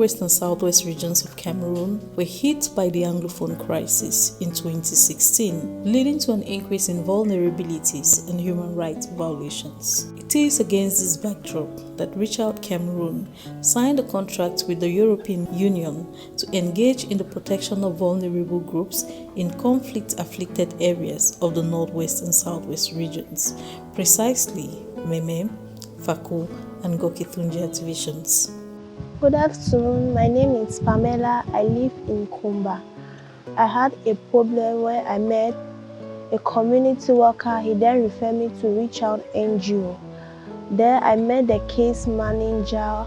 northwest and southwest regions of Cameroon were hit by the Anglophone crisis in 2016, leading to an increase in vulnerabilities and human rights violations. It is against this backdrop that Reach Out Cameroon signed a contract with the European Union to engage in the protection of vulnerable groups in conflict-afflicted areas of the northwest and southwest regions, precisely Meme, Fako, and Gokitunja divisions. Good afternoon, my name is Pamela. I live in Kumba. I had a problem where I met a community worker. He then referred me to Reach Out NGO. There I met the case manager,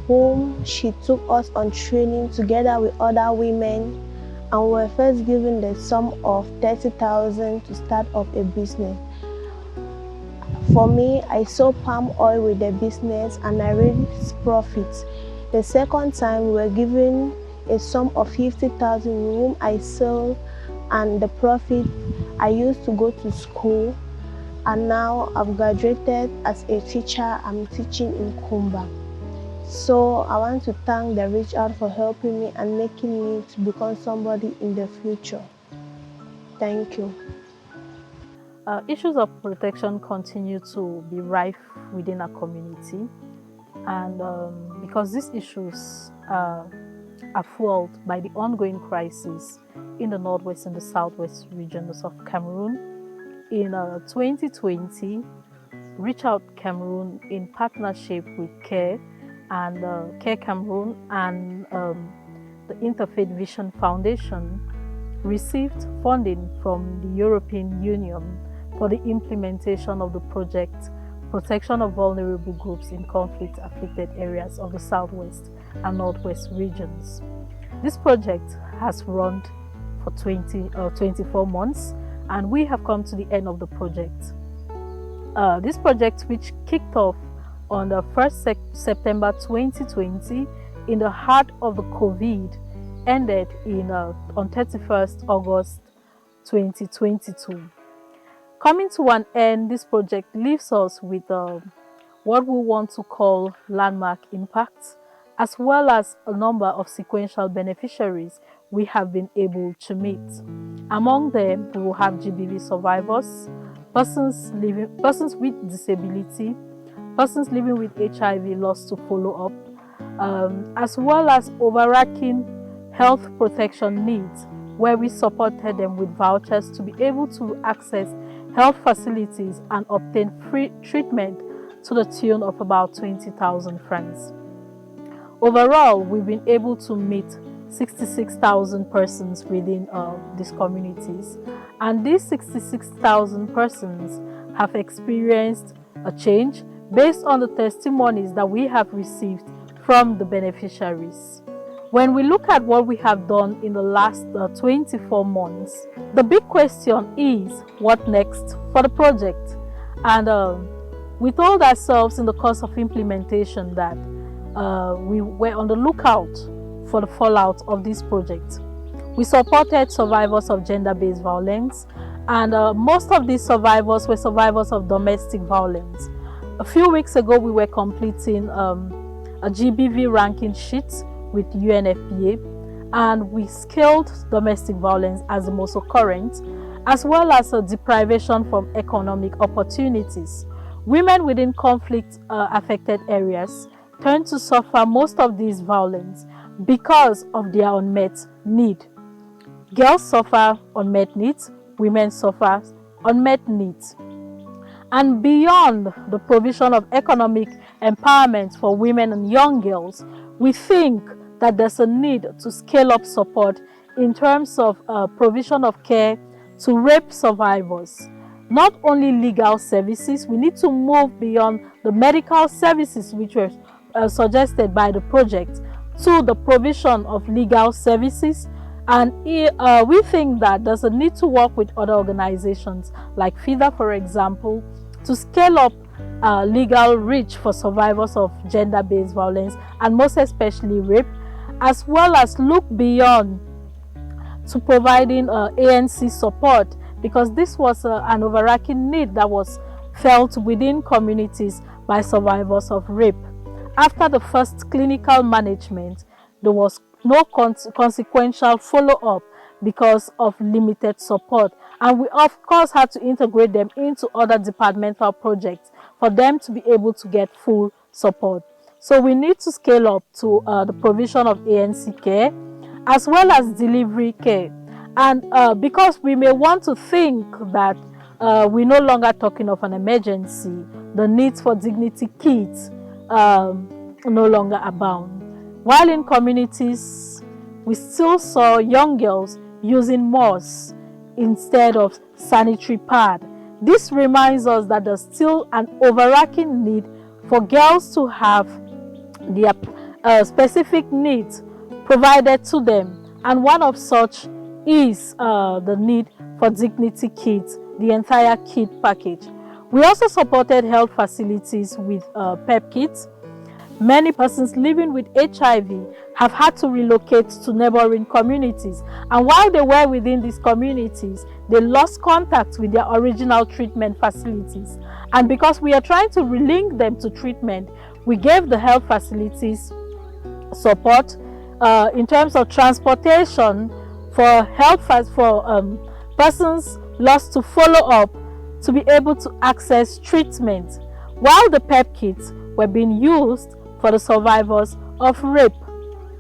whom she took us on training together with other women, and we were first given the sum of 30,000 to start up a business. For me, I sold palm oil with the business and I raised profits. The second time, we were given a sum of 50,000, whom I sold, and the profit I used to go to school. And now I've graduated as a teacher. I'm teaching in Kumba. So I want to thank the Reach Out for helping me and making me to become somebody in the future. Thank you. Issues of protection continue to be rife within our community, and because these issues are fueled by the ongoing crisis in the northwest and the southwest regions of Cameroon. In 2020, Reach Out Cameroon, in partnership with CARE and CARE Cameroon and the Interfaith Vision Foundation, received funding from the European Union for the implementation of the project Protection of Vulnerable Groups in Conflict-Afflicted Areas of the Southwest and Northwest regions. This project has run for 24 months, and we have come to the end of the project. This project, which kicked off on the 1st September 2020 in the heart of the COVID, ended on 31st August 2022. Coming to an end, this project leaves us with what we want to call landmark impacts, as well as a number of sequential beneficiaries we have been able to meet. Among them, we will have GBV survivors, persons with disability, persons living with HIV lost to follow up, as well as overarching health protection needs, where we supported them with vouchers to be able to access health facilities and obtain free treatment to the tune of about 20,000 francs. Overall, we've been able to meet 66,000 persons within these communities, and these 66,000 persons have experienced a change based on the testimonies that we have received from the beneficiaries. When we look at what we have done in the last 24 months, the big question is, what next for the project? And we told ourselves in the course of implementation that we were on the lookout for the fallout of this project. We supported survivors of gender-based violence, and most of these survivors were survivors of domestic violence. A few weeks ago, we were completing a GBV ranking sheet with UNFPA, and we scaled domestic violence as the most occurrent, as well as a deprivation from economic opportunities. Women within conflict-affected areas tend to suffer most of this violence because of their unmet need. Girls suffer unmet needs, women suffer unmet needs. And beyond the provision of economic empowerment for women and young girls, we think that there's a need to scale up support in terms of provision of care to rape survivors. Not only legal services, we need to move beyond the medical services which were suggested by the project to the provision of legal services. And we think that there's a need to work with other organizations like FIDA, for example, to scale up legal reach for survivors of gender-based violence, and most especially rape, as well as look beyond to providing ANC support, because this was an overarching need that was felt within communities by survivors of rape. After the first clinical management, there was no consequential follow-up because of limited support. And we of course had to integrate them into other departmental projects for them to be able to get full support. So we need to scale up to the provision of ANC care as well as delivery care. And because we may want to think that we're no longer talking of an emergency, the needs for dignity kits no longer abound. While in communities, we still saw young girls using moss instead of sanitary pad. This reminds us that there's still an overarching need for girls to have their specific needs provided to them, and one of such is the need for dignity kits, the entire kit package. We also supported health facilities with PEP kits. Many persons living with HIV have had to relocate to neighboring communities, and while they were within these communities, they lost contact with their original treatment facilities. And because we are trying to relink them to treatment, we gave the health facilities support in terms of transportation for persons lost to follow up to be able to access treatment, while the PEP kits were being used for the survivors of rape.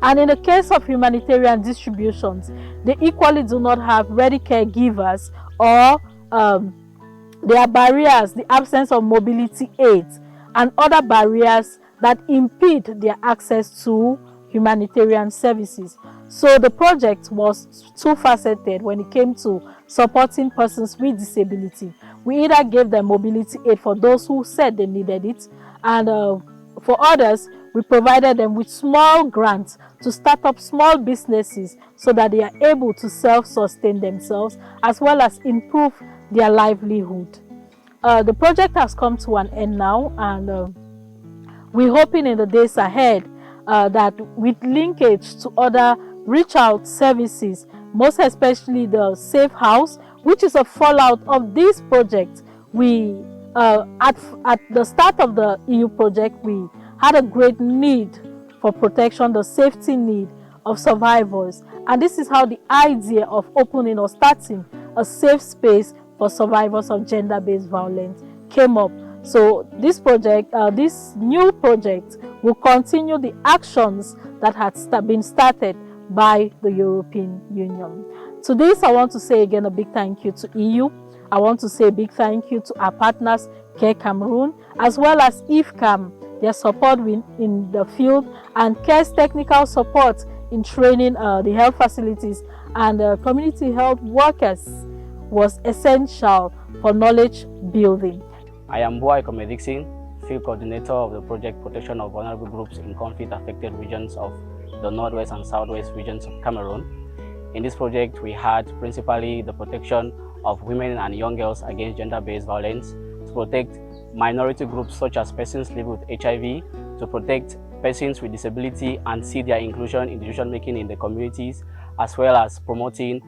And in the case of humanitarian distributions, they equally do not have ready caregivers, or there are barriers, the absence of mobility aids and other barriers that impede their access to humanitarian services. So the project was two-faceted when it came to supporting persons with disability. We either gave them mobility aid for those who said they needed it, and for others, we provided them with small grants to start up small businesses so that they are able to self-sustain themselves as well as improve their livelihood. The project has come to an end now, and we're hoping in the days ahead that with linkage to other reach-out services, most especially the Safe House, which is a fallout of this project. We at the start of the EU project, we had a great need for protection, the safety need of survivors. And this is how the idea of opening or starting a safe space for survivors of gender-based violence came up. So this project, this new project, will continue the actions that had been started by the European Union. To this, I want to say again a big thank you to EU. I want to say a big thank you to our partners, Care Cameroon, as well as IFCAM, their support in the field, and CARE's technical support in training the health facilities and community health workers was essential for knowledge building. I am Boy Komedixin, Field Coordinator of the Project Protection of Vulnerable Groups in Conflict-Affected Regions of the Northwest and Southwest regions of Cameroon. In this project, we had principally the protection of women and young girls against gender-based violence, to protect minority groups such as persons living with HIV, to protect persons with disability and see their inclusion in decision-making in the communities, as well as promoting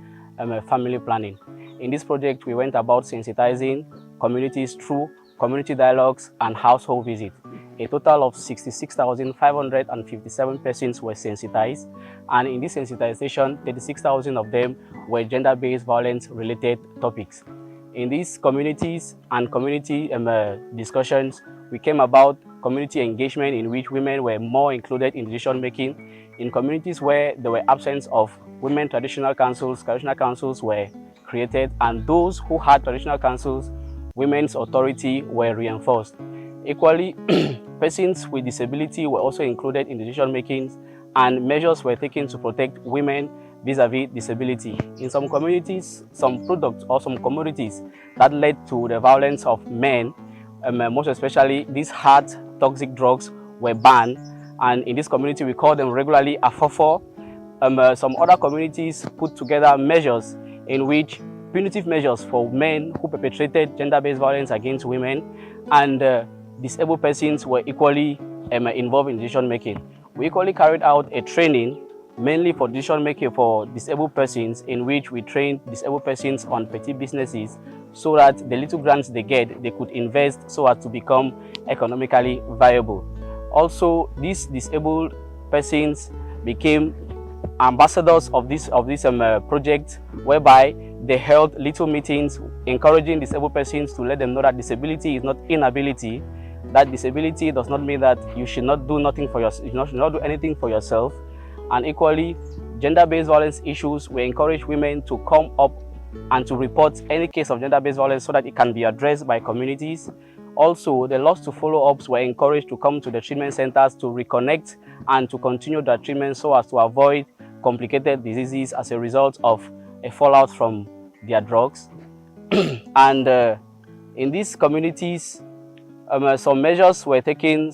family planning. In this project, we went about sensitizing communities through community dialogues and household visits. A total of 66,557 persons were sensitized, and in this sensitization, 36,000 of them were gender-based violence-related topics. In these communities and community discussions, we came about community engagement in which women were more included in decision-making. In communities where there were absence of women traditional councils were created, and those who had traditional councils, women's authority were reinforced. Equally, persons with disability were also included in decision-making, and measures were taken to protect women vis-a-vis disability. In some communities, some products or some commodities that led to the violence of men, most especially these hard toxic drugs, were banned, and in this community we call them regularly AFOFO. Some other communities put together measures in which punitive measures for men who perpetrated gender-based violence against women, and disabled persons were equally involved in decision-making. We equally carried out a training mainly for decision-making for disabled persons, in which we trained disabled persons on petty businesses so that the little grants they get, they could invest so as to become economically viable. Also, these disabled persons became ambassadors of this project, whereby they held little meetings encouraging disabled persons to let them know that disability is not inability. That disability does not mean that you should not do nothing for yourself, you should not do anything for yourself. And equally, gender-based violence issues, we encourage women to come up and to report any case of gender-based violence so that it can be addressed by communities. Also, the lost to follow-ups were encouraged to come to the treatment centers to reconnect and to continue their treatment so as to avoid complicated diseases as a result of a fallout from their drugs. And in these communities, some measures were taken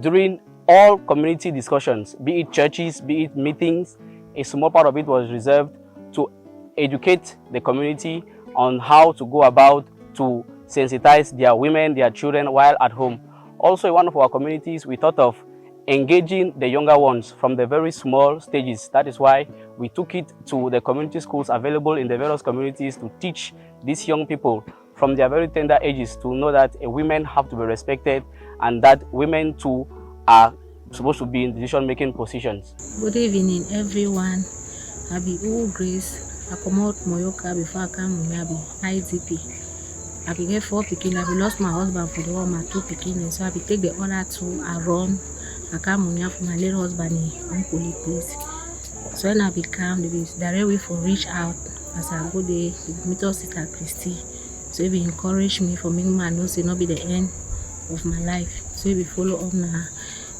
during all community discussions, be it churches, be it meetings. A small part of it was reserved to educate the community on how to go about to sensitize their women, their children while at home. Also, in one of our communities, we thought of engaging the younger ones from the very small stages. That is why we took it to the community schools available in the various communities to teach these young people from their very tender ages to know that women have to be respected and that women too are supposed to be in decision-making positions. Good evening, everyone. I be all Grace. I come out Moyoka before I come I be IDP. I be get 4 pikin. I be lost my husband for the war, my 2 pikin. So I be take the other 2 around. I come for my little husband in Uncle place. So when I be calm, the direct way for reach out as I go there, meet us Sister Christy. So he be encourage me for me man know say not be the end of my life. So he be follow up now.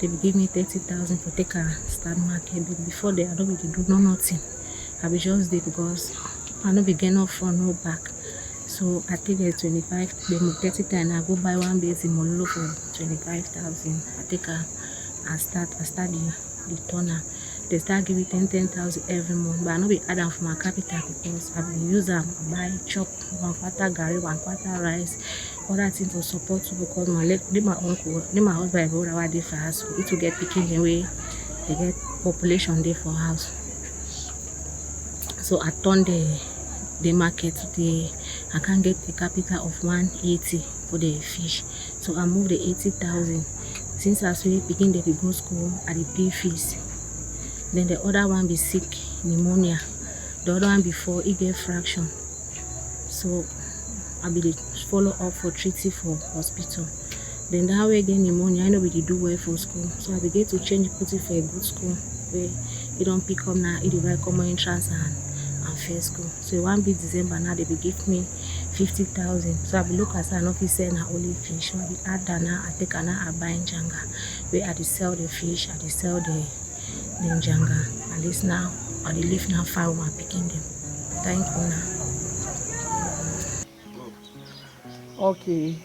They be give me 30,000 for take a start market. But before they I don't be do nothing. I be just there because I don't be get no front no back. So I take the 25, the 30 and I go buy one base in Mololo for 25,000. I take I start the toner. They start giving 10,000 every month, but I no be add them for my capital because I be use them buy chop 1/4 garri, 1/4 rice, other things for support too because my uncle, my husband brother were there for house. So it will get picking the way they get population there for house. So I turn the market today. I can get the capital of 180 for the fish. So I move the 80,000. Since I saw begin they go school, I pay fees. Then the other one be sick, pneumonia. The other one before he get fraction. So I be follow up for treaty for hospital. Then that way again pneumonia, I know we do well for school. So I begin to change put it for a good school where you don't pick up now, it will common entrance and first school. So one big December now they will give me 50,000. So I will look as an officer na only fish. So I will add that now I take I buy in Janga. Where I sell the fish, I sell the Janga. At least now I live now far while picking them. Thank you now. Okay.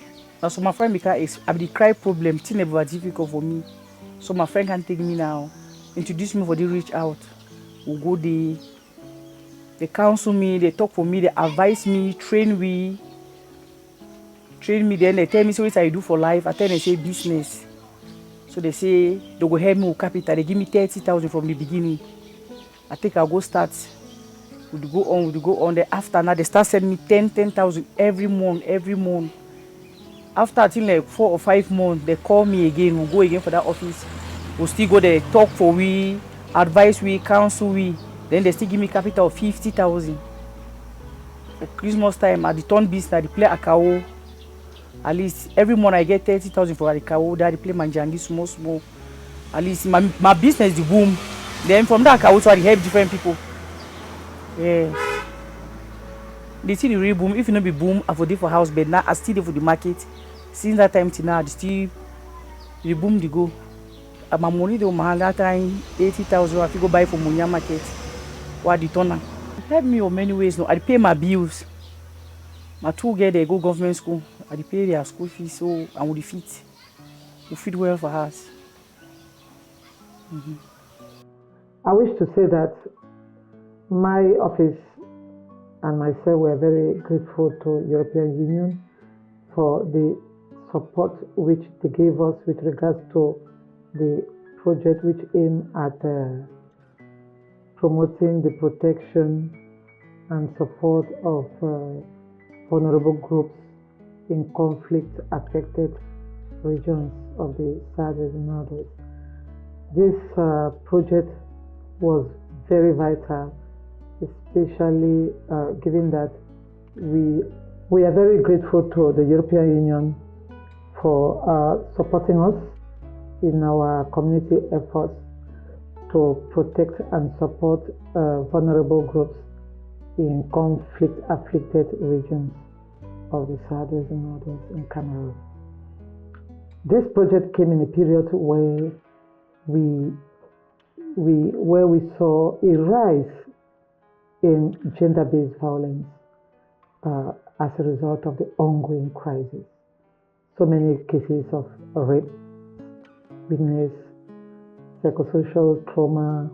Now so my friend because I have the cry problem, it's never difficult for me. So my friend can take me now, introduce me for the reach out. We'll go there. They counsel me, they talk for me, they advise me, train me, then they tell me so what I do for life. I tell them say business. So they say they go help me with capital. They give me 30,000 from the beginning. I think I'll go start. We'll go on. Then after now they start sending me 10,000 every month. After I think like 4 or 5 months, they call me again. We'll go again for that office. We'll still go there, talk for we, advise we, counsel we. Then they still give me capital of 50,000. For Christmas time, at the turn business, I play Akao. At least every month I get 30,000 for Akao. Then I play Manjangi small. At least my business the boom. Then from that Akao, so I help different people. Yes. They see the real boom. If you not be boom, I for day for house, but now I still there for the market. Since that time till now, they still the boom the go. My money they will that time 80,000. I go buy for Munya market. What the turner help me in many ways. No, I pay my bills. My 2 girls they go government school. I pay their school fees, so I will feed well for us. I wish to say that my office and myself were very grateful to European Union for the support which they gave us with regards to the project which aimed at promoting the protection and support of vulnerable groups in conflict-affected regions of the Southern Northwest. This project was very vital, especially given that we are very grateful to the European Union for supporting us in our community efforts to protect and support vulnerable groups in conflict-afflicted regions of the Southwest and Northwest in Cameroon. This project came in a period where we saw a rise in gender-based violence as a result of the ongoing crisis. So many cases of rape, witnessed, psychosocial trauma,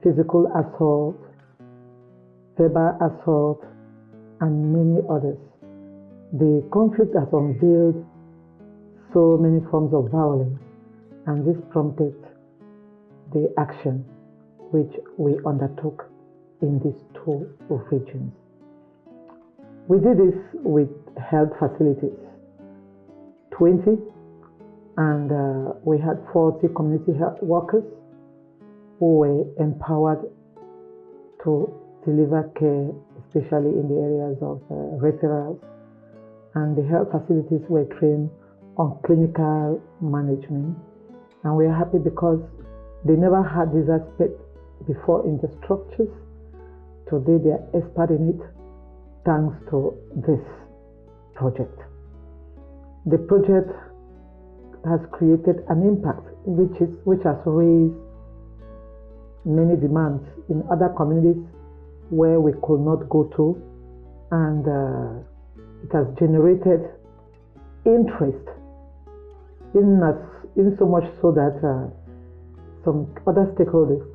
physical assault, verbal assault, and many others. The conflict has unveiled so many forms of violence, and this prompted the action which we undertook in these two regions. We did this with health facilities, 20, and we had 40 community health workers who were empowered to deliver care, especially in the areas of referrals, and the health facilities were trained on clinical management. And we are happy because they never had this aspect before in the structures. Today they are expert in it thanks to this project. The project has created an impact which has raised many demands in other communities where we could not go to, and it has generated interest in us, in so much so that some other stakeholders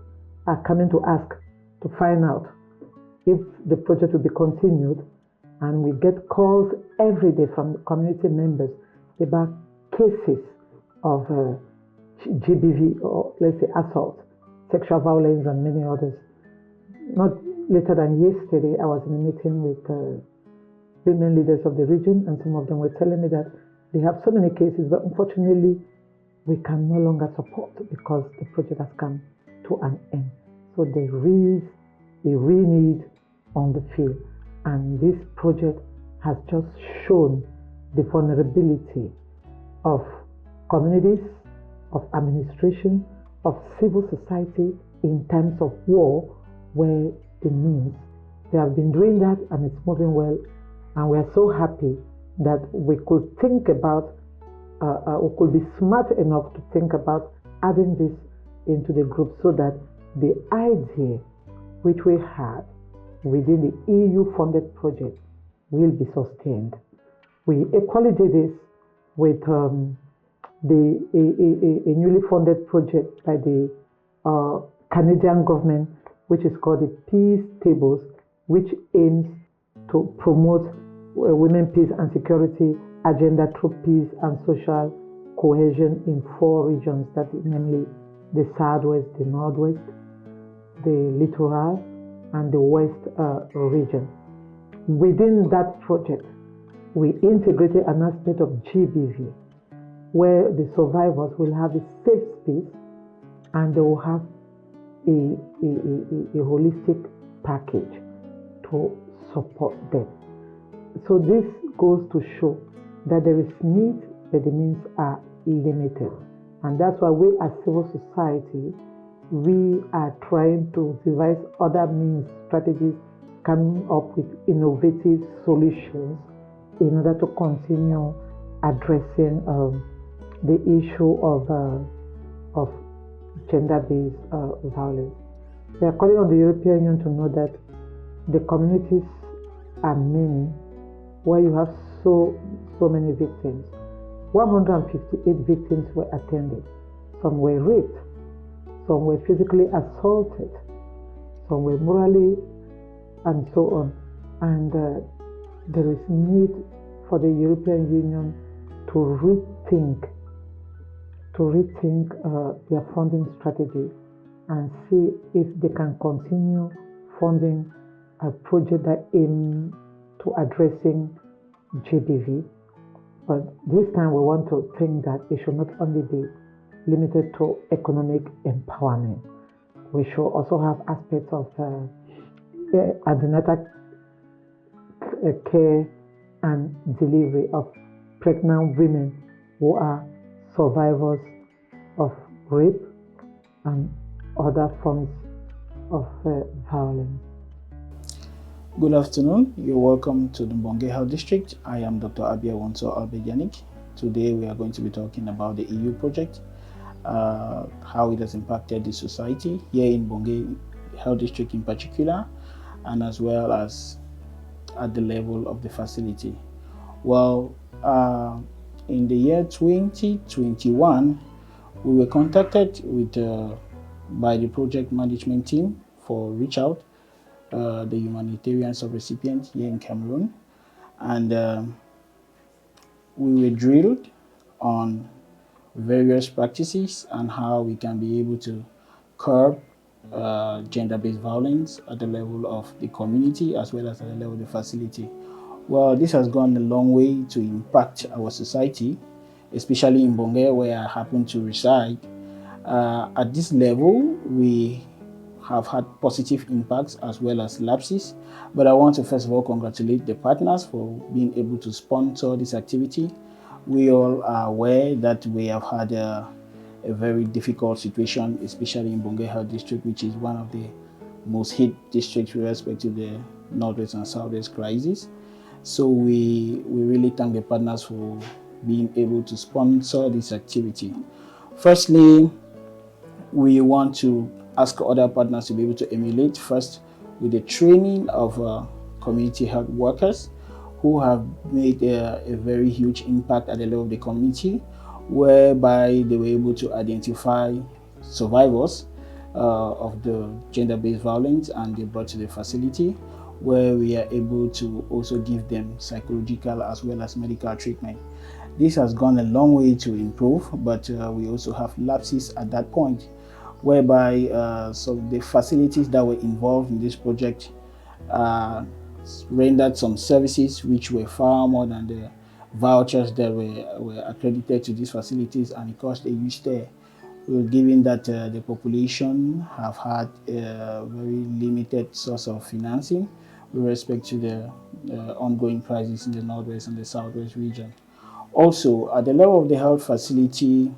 are coming to ask to find out if the project will be continued, and we get calls every day from community members about cases of GBV, or let's say assault, sexual violence, and many others. Not later than yesterday, I was in a meeting with women leaders of the region, and some of them were telling me that they have so many cases, but unfortunately, we can no longer support because the project has come to an end. So there is a real need on the field, and this project has just shown the vulnerability of communities, of administration, of civil society in times of war, where the means. They have been doing that, and it's moving well, and we are so happy that we could think about, we could be smart enough to think about adding this into the group, so that the idea which we had within the EU-funded project will be sustained. We equally did this with a newly funded project by the Canadian government, which is called the Peace Tables, which aims to promote women, peace and security agenda through peace and social cohesion in 4 regions, that is namely the Southwest, the Northwest, the Littoral, and the West region. Within that project, we integrated an aspect of GBV, where the survivors will have a safe space and they will have a holistic package to support them. So this goes to show that there is need, but the means are limited. And that's why we as civil society, we are trying to devise other means, strategies, coming up with innovative solutions in order to continue addressing the issue of gender-based violence. We are calling on the European Union to know that the communities are many, where you have so many victims. 158 victims were attended. Some were raped, some were physically assaulted, some were morally, and so on. And there is need for the European Union to rethink their funding strategy and see if they can continue funding a project that aims to addressing GBV. But this time we want to think that it should not only be limited to economic empowerment. We should also have aspects of antenatal care and delivery of pregnant women who are survivors of rape and other forms of violence. Good afternoon. You're welcome to the Mbonge Health District. I am Dr. Abia Wonso Albejanik. Today we are going to be talking about the EU project, how it has impacted the society here in Mbonge Health District in particular, and as well as at the level of the facility. Well, in the year 2021, we were contacted by the project management team for Reach Out, the humanitarian subrecipient here in Cameroon, and we were drilled on various practices and how we can be able to curb gender-based violence at the level of the community as well as at the level of the facility. Well, this has gone a long way to impact our society, especially in Mbonge, where I happen to reside. At this level, we have had positive impacts as well as lapses, but I want to first of all congratulate the partners for being able to sponsor this activity. We all are aware that we have had a very difficult situation, especially in Mbonge Health District, which is one of the most hit districts with respect to the Northwest and Southwest crisis. So we really thank the partners for being able to sponsor this activity. Firstly, we want to ask other partners to be able to emulate first with the training of community health workers who have made a very huge impact at the level of the community, whereby they were able to identify survivors of the gender-based violence and they brought to the facility, where we are able to also give them psychological as well as medical treatment. This has gone a long way to improve, but we also have lapses at that point, whereby some of the facilities that were involved in this project rendered some services which were far more than the vouchers that were accredited to these facilities and the cost they used there. Given that the population have had a very limited source of financing with respect to the ongoing crisis in the Northwest and the Southwest region. Also, at the level of the health facility,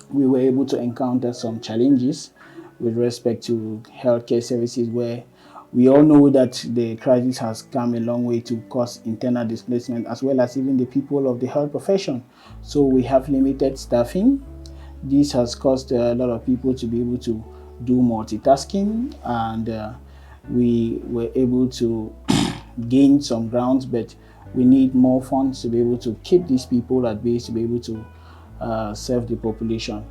we were able to encounter some challenges with respect to healthcare services, where we all know that the crisis has come a long way to cause internal displacement as well as even the people of the health profession. So we have limited staffing. This has caused a lot of people to be able to do multitasking, and we were able to gain some grounds, but we need more funds to be able to keep these people at base, to be able to serve the population.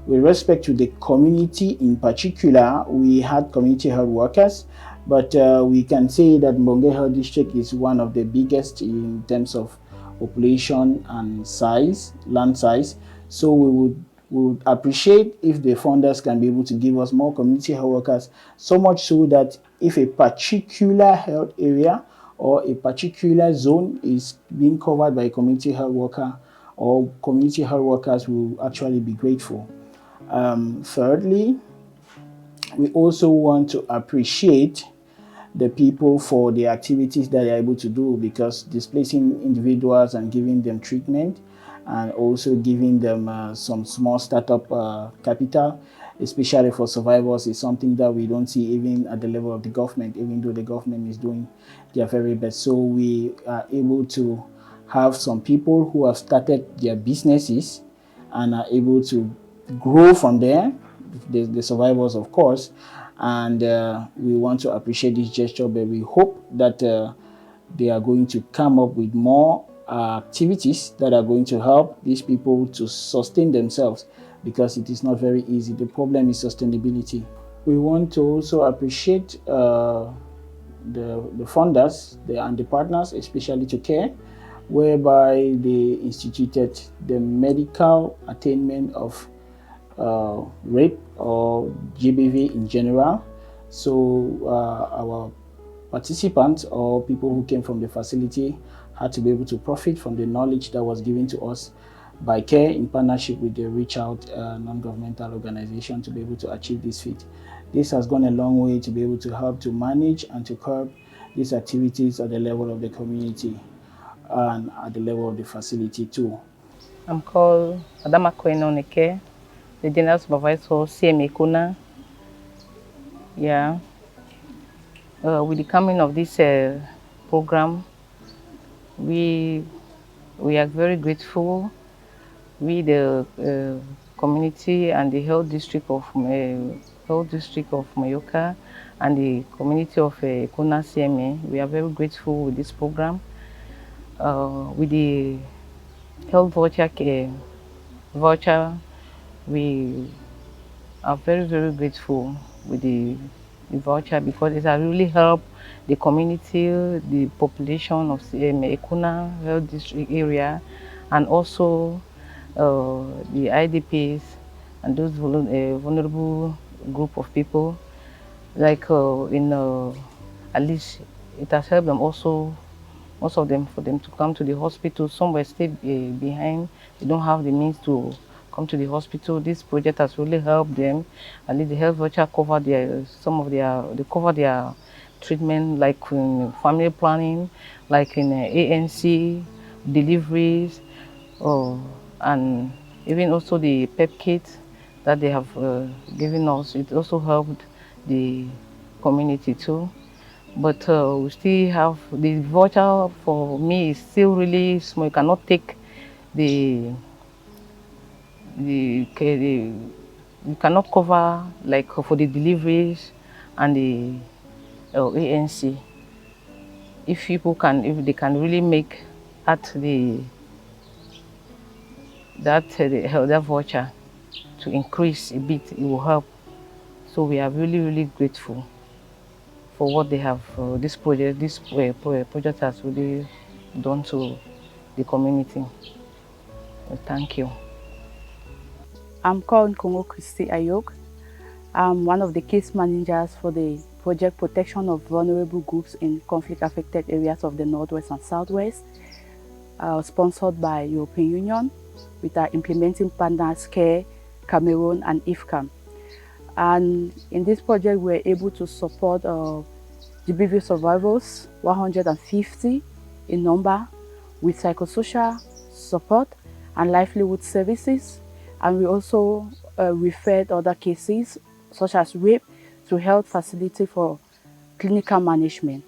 With respect to the community in particular, we had community health workers, but we can say that Mbonge Health District is one of the biggest in terms of population and size, land size. So we would appreciate if the funders can be able to give us more community health workers, so much so that if a particular health area or a particular zone is being covered by a community health worker, or community health workers will actually be grateful. Thirdly, we also want to appreciate the people for the activities that they are able to do, because displacing individuals and giving them treatment and also giving them some small startup capital, especially for survivors, is something that we don't see even at the level of the government, even though the government is doing their very best. So we are able to have some people who have started their businesses and are able to grow from there, the survivors of course, and we want to appreciate this gesture, but we hope that they are going to come up with more activities that are going to help these people to sustain themselves, because it is not very easy. The problem is sustainability. We want to also appreciate the funders and the partners, especially to CARE, whereby they instituted the medical attainment of rape or GBV in general. So our participants or people who came from the facility had to be able to profit from the knowledge that was given to us by CARE in partnership with the Reach Out non-governmental organization to be able to achieve this feat. This has gone a long way to be able to help to manage and to curb these activities at the level of the community and at the level of the facility too. I'm called Adama Koenoneke, the General Supervisor, CMA Kuna. Yeah. With the coming of this program, we are very grateful. We, the community and the health district of Moyoka and the community of Kuna CMA, we are very grateful with this program. With the health voucher, we are very, very grateful with the voucher because it has really helped the community, the population of Ekuna Health District area, and also the IDPs and those vulnerable group of people. Like at least it has helped them also, most of them, for them to come to the hospital. Some were still behind, they don't have the means to come to the hospital. This project has really helped them. At least the health voucher cover their treatment, like in family planning, like in ANC, deliveries, and even also the PEP kit that they have given us. It also helped the community too. But we still have the voucher. For me, is still really small. You cannot take you cannot cover like for the deliveries and the ANC. If they can really make at that voucher to increase a bit, it will help. So we are really, really grateful for what they have. This project has really done to the community. Thank you. I'm called Kongo Christy Ayok. I'm one of the case managers for the Project Protection of Vulnerable Groups in Conflict-Affected Areas of the Northwest and Southwest, sponsored by European Union, with our implementing partners CARE, Cameroon, and IFCAM. And in this project, we're able to support GBV survivors, 150 in number, with psychosocial support and livelihood services. And we also referred other cases, such as rape, to health facility for clinical management.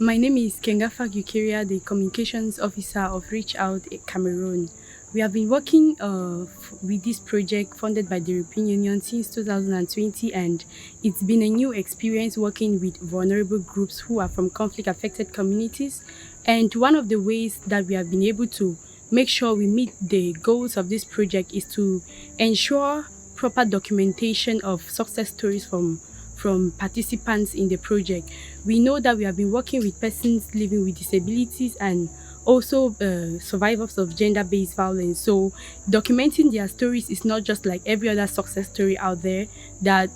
My name is Kengafa Gukeria, the Communications Officer of Reach Out Cameroon. We have been working with this project funded by the European Union since 2020, and it's been a new experience working with vulnerable groups who are from conflict-affected communities. And one of the ways that we have been able to make sure we meet the goals of this project is to ensure proper documentation of success stories from participants in the project. We know that we have been working with persons living with disabilities and also survivors of gender-based violence. So documenting their stories is not just like every other success story out there. There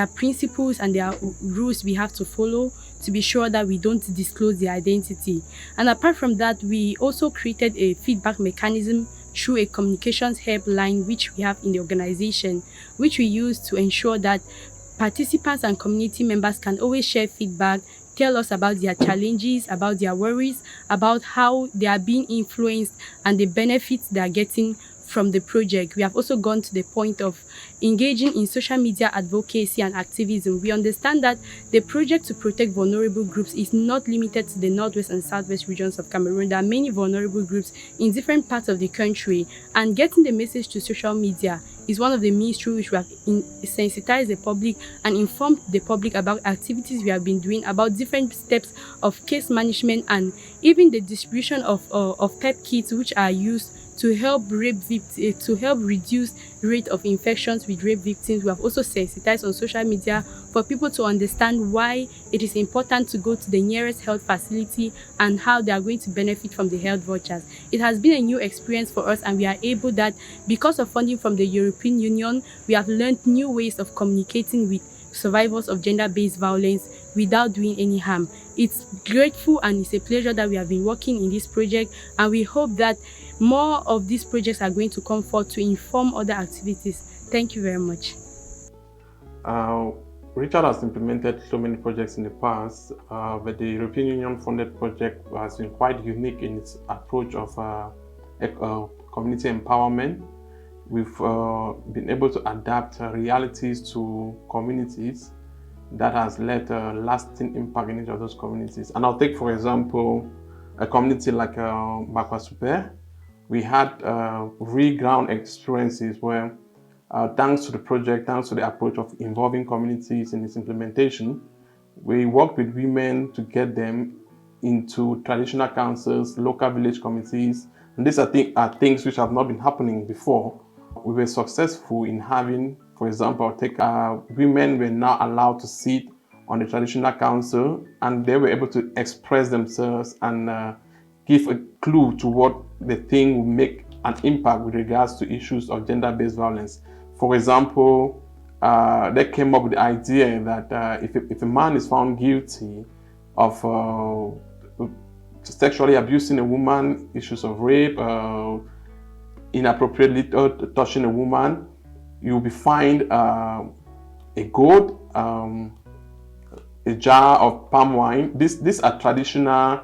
are principles and there are rules we have to follow to be sure that we don't disclose their identity. And apart from that, we also created a feedback mechanism through a communications helpline which we have in the organization, which we use to ensure that participants and community members can always share feedback, tell us about their challenges, about their worries, about how they are being influenced and the benefits they are getting from the project. We have also gone to the point of engaging in social media advocacy and activism. We understand that the project to protect vulnerable groups is not limited to the Northwest and Southwest regions of Cameroon. There are many vulnerable groups in different parts of the country, and getting the message to social media is one of the means through which we have sensitized the public and informed the public about activities we have been doing, about different steps of case management, and even the distribution of PEP kits which are used to help reduce rate of infections with rape victims. We have also sensitized on social media for people to understand why it is important to go to the nearest health facility and how they are going to benefit from the health vouchers. It has been a new experience for us, and we are able that because of funding from the European Union, we have learned new ways of communicating with survivors of gender-based violence without doing any harm. It's grateful and it's a pleasure that we have been working in this project, and we hope that more of these projects are going to come forth to inform other activities. Thank you very much. Richard has implemented so many projects in the past, but the European Union funded project has been quite unique in its approach of community empowerment. We've been able to adapt realities to communities that has led a lasting impact in each of those communities. And I'll take, for example, a community like Bakwasupe. We had real ground experiences where thanks to the project, thanks to the approach of involving communities in its implementation, we worked with women to get them into traditional councils, local village committees, and these are things which have not been happening before. We were successful in having, for example, women were now allowed to sit on the traditional council, and they were able to express themselves and give a clue to what they think will make an impact with regards to issues of gender-based violence. For example, they came up with the idea that if a man is found guilty of sexually abusing a woman, issues of rape, inappropriately touching a woman, you'll be fined a goat, a jar of palm wine. These are traditional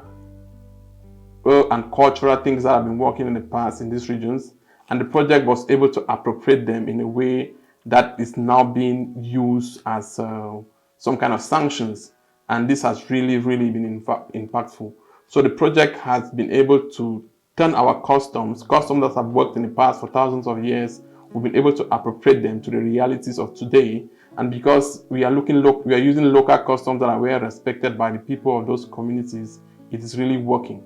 and cultural things that have been working in the past in these regions, and the project was able to appropriate them in a way that is now being used as some kind of sanctions, and this has really been impactful. So the project has been able to turn our customs that have worked in the past for thousands of years, we've been able to appropriate them to the realities of today. And because we are using local customs that are well respected by the people of those communities, it is really working.